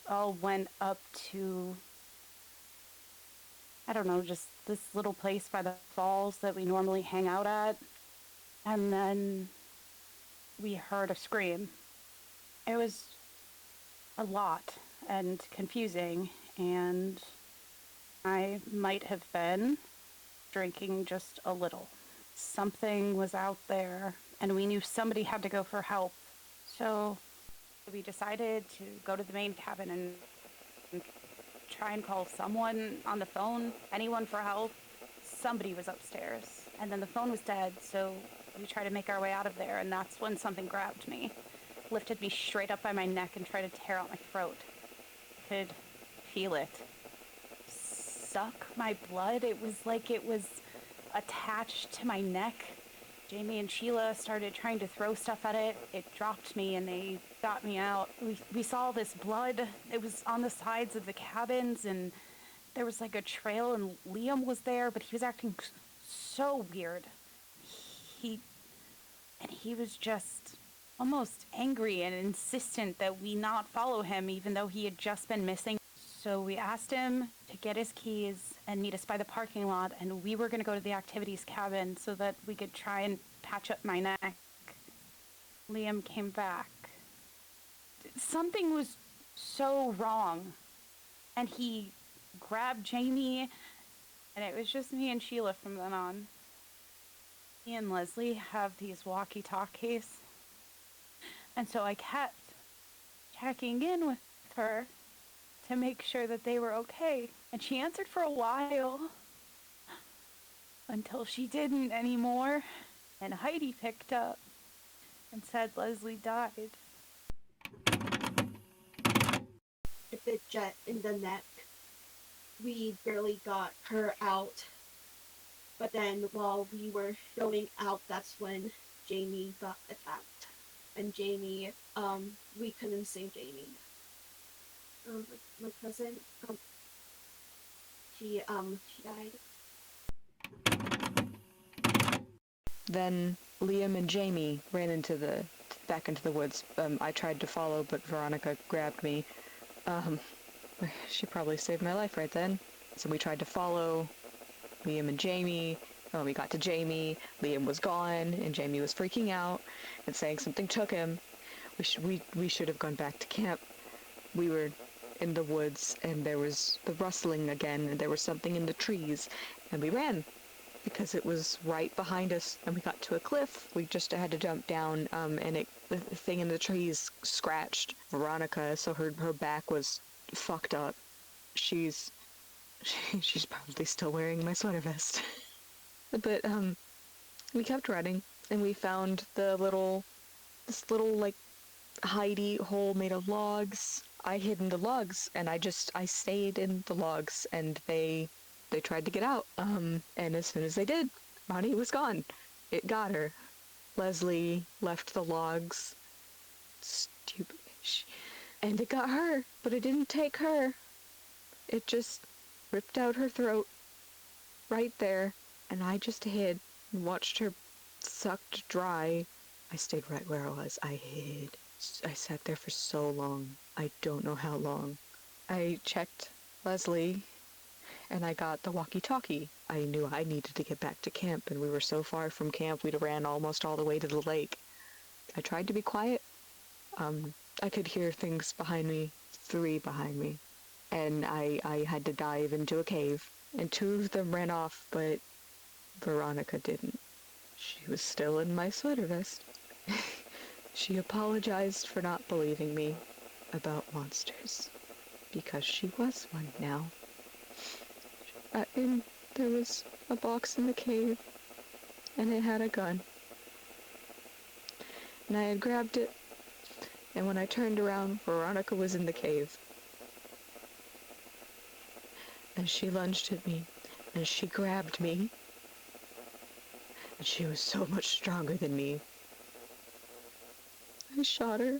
all went up to, I don't know, just this little place by the falls that we normally hang out at. And then we heard a scream. It was a lot and confusing, and I might have been drinking just a little. Something was out there, and we knew somebody had to go for help. So we decided to go to the main cabin and try and call someone on the phone, anyone for help. Somebody was upstairs, and then the phone was dead, so we tried to make our way out of there, and that's when something grabbed me, lifted me straight up by my neck and tried to tear out my throat. Could feel it suck my blood. It was like it was attached to my neck. Jamie and Sheila started trying to throw stuff at it. It dropped me and they got me out. We saw this blood. It was on the sides of the cabins, and there was like a trail, and Liam was there, but he was acting so weird. He was just almost angry and insistent that we not follow him, even though he had just been missing. So we asked him to get his keys and meet us by the parking lot, and we were going to go to the activities cabin so that we could try and patch up my neck. Liam came back. Something was so wrong, and he grabbed Jamie, and it was just me and Sheila from then on. Me and Leslie have these walkie-talkies, and so I kept checking in with her to make sure that they were okay. And she answered for a while, until she didn't anymore. And Heidi picked up and said Leslie died. The jet in the neck. We barely got her out. But then while we were going out, that's when Jamie got attacked. And Jamie, we couldn't save Jamie. My cousin, she died. Then Liam and Jamie ran back into the woods. I tried to follow, but Veronica grabbed me. She probably saved my life right then. So we tried to follow Liam and Jamie. When we got to Jamie, Liam was gone, and Jamie was freaking out and saying something took him. We should have gone back to camp. We were in the woods, and there was the rustling again, and there was something in the trees, and we ran because it was right behind us, and we got to a cliff. We just had to jump down, and the thing in the trees scratched Veronica, so her back was fucked up. She's probably still wearing my sweater vest. But we kept running, and we found this little like hidey hole made of logs. I hid in the logs, and I stayed in the logs, and they tried to get out. And as soon as they did, Ronnie was gone. It got her. Leslie left the logs. Stupid. And it got her, but it didn't take her. It just ripped out her throat right there, and I just hid and watched her sucked dry. I stayed right where I was. I hid. I sat there for so long. I don't know how long. I checked Leslie, and I got the walkie-talkie. I knew I needed to get back to camp, and we were so far from camp we'd ran almost all the way to the lake. I tried to be quiet. I could hear things behind me, 3 behind me, and I had to dive into a cave, and 2 of them ran off, but Veronica didn't. She was still in my sweater vest. She apologized for not believing me about monsters, because she was one now. And there was a box in the cave, and it had a gun. And I had grabbed it, and when I turned around, Veronica was in the cave. And she lunged at me, and she grabbed me. And she was so much stronger than me. I shot her.